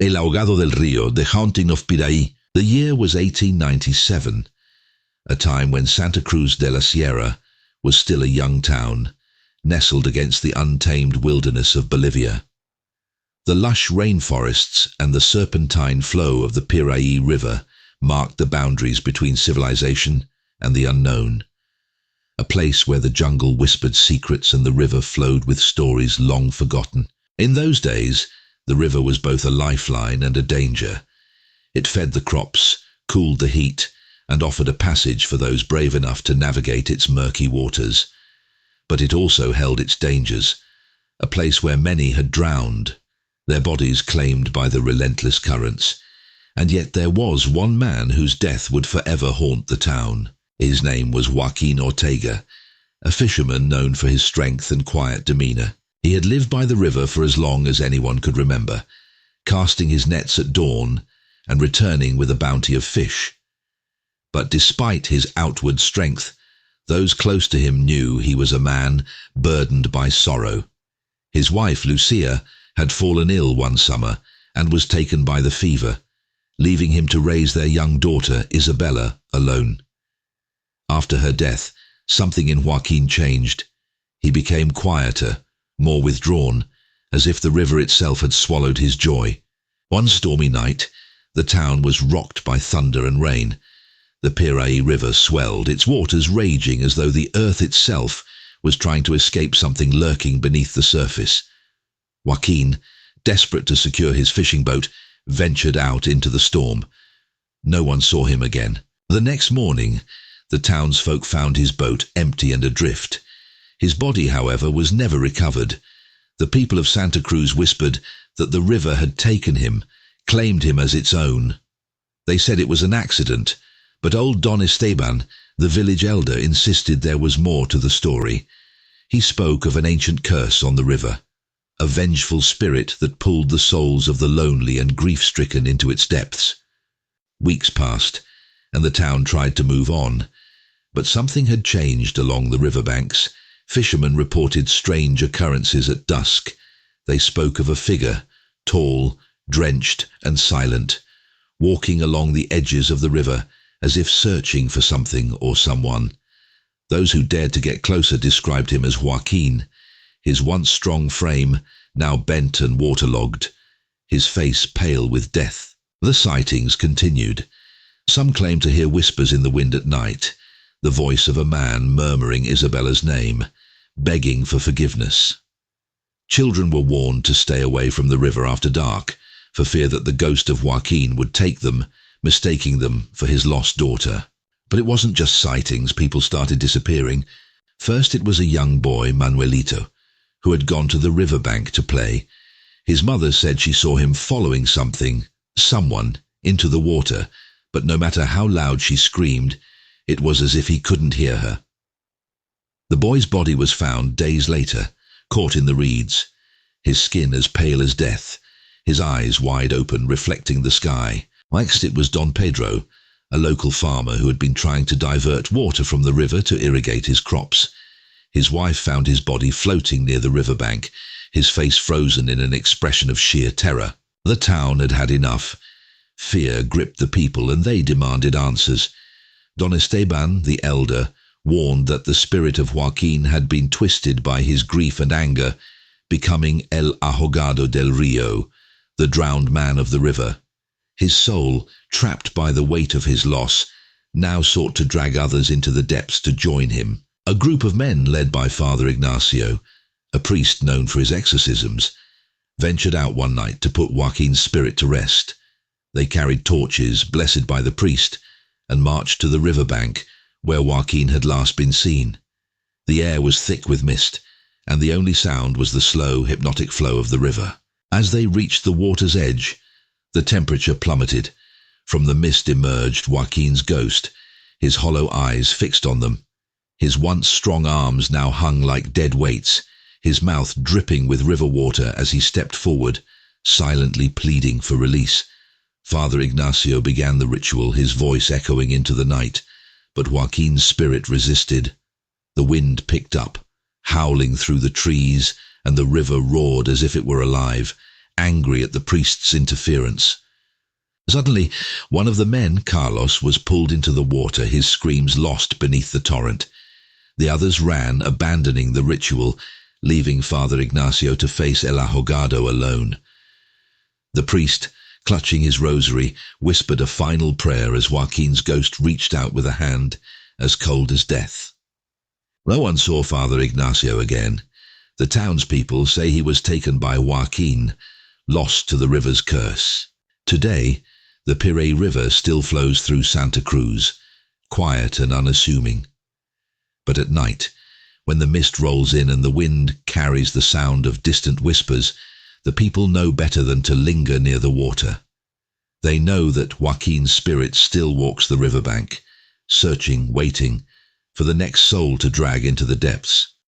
El Ahogado del Río, The Haunting of Piraí. The year was 1897, a time when Santa Cruz de la Sierra was still a young town, nestled against the untamed wilderness of Bolivia. The lush rainforests and the serpentine flow of the Piraí River marked the boundaries between civilization and the unknown, a place where the jungle whispered secrets and the river flowed with stories long forgotten. In those days, the river was both a lifeline and a danger. It fed the crops, cooled the heat, and offered a passage for those brave enough to navigate its murky waters. But it also held its dangers, a place where many had drowned, their bodies claimed by the relentless currents. And yet there was one man whose death would forever haunt the town. His name was Joaquin Ortega, a fisherman known for his strength and quiet demeanor. He had lived by the river for as long as anyone could remember, casting his nets at dawn and returning with a bounty of fish. But despite his outward strength, those close to him knew he was a man burdened by sorrow. His wife, Lucia, had fallen ill one summer and was taken by the fever, leaving him to raise their young daughter, Isabella, alone. After her death, something in Joaquin changed. He became quieter, more withdrawn, as if the river itself had swallowed his joy. One stormy night, the town was rocked by thunder and rain. The Piraí River swelled, its waters raging as though the earth itself was trying to escape something lurking beneath the surface. Joaquin, desperate to secure his fishing boat, ventured out into the storm. No one saw him again. The next morning, the townsfolk found his boat empty and adrift. His body, however, was never recovered. The people of Santa Cruz whispered that the river had taken him, claimed him as its own. They said it was an accident, but old Don Esteban, the village elder, insisted there was more to the story. He spoke of an ancient curse on the river, a vengeful spirit that pulled the souls of the lonely and grief-stricken into its depths. Weeks passed, and the town tried to move on, but something had changed along the riverbanks. Fishermen reported strange occurrences at dusk. They spoke of a figure, tall, drenched and silent, walking along the edges of the river as if searching for something or someone. Those who dared to get closer described him as Joaquin, his once strong frame now bent and waterlogged, his face pale with death. The sightings continued. Some claimed to hear whispers in the wind at night, the voice of a man murmuring Isabella's name, begging for forgiveness. Children were warned to stay away from the river after dark, for fear that the ghost of Joaquin would take them, mistaking them for his lost daughter. But it wasn't just sightings. People started disappearing. First it was a young boy, Manuelito, who had gone to the riverbank to play. His mother said she saw him following someone, into the water, but no matter how loud she screamed, it was as if he couldn't hear her. The boy's body was found days later, caught in the reeds, his skin as pale as death, his eyes wide open, reflecting the sky. Next it was Don Pedro, a local farmer who had been trying to divert water from the river to irrigate his crops. His wife found his body floating near the riverbank, his face frozen in an expression of sheer terror. The town had had enough. Fear gripped the people, and they demanded answers. Don Esteban, the elder, warned that the spirit of Joaquin had been twisted by his grief and anger, becoming El Ahogado del Río, the drowned man of the river. His soul, trapped by the weight of his loss, now sought to drag others into the depths to join him. A group of men led by Father Ignacio, a priest known for his exorcisms, ventured out one night to put Joaquin's spirit to rest. They carried torches, blessed by the priest, and marched to the riverbank, where Joaquin had last been seen. The air was thick with mist, and the only sound was the slow, hypnotic flow of the river. As they reached the water's edge, the temperature plummeted. From the mist emerged Joaquin's ghost, his hollow eyes fixed on them. His once strong arms now hung like dead weights, his mouth dripping with river water as he stepped forward, silently pleading for release. Father Ignacio began the ritual, his voice echoing into the night, but Joaquin's spirit resisted. The wind picked up, howling through the trees, and the river roared as if it were alive, angry at the priest's interference. Suddenly, one of the men, Carlos, was pulled into the water, his screams lost beneath the torrent. The others ran, abandoning the ritual, leaving Father Ignacio to face El Ahogado alone. The priest, clutching his rosary, whispered a final prayer as Joaquin's ghost reached out with a hand as cold as death. No one saw Father Ignacio again. The townspeople say he was taken by Joaquin, lost to the river's curse. Today, the Pire River still flows through Santa Cruz, quiet and unassuming. But at night, when the mist rolls in and the wind carries the sound of distant whispers, the people know better than to linger near the water. They know that Joaquin's spirit still walks the riverbank, searching, waiting, for the next soul to drag into the depths.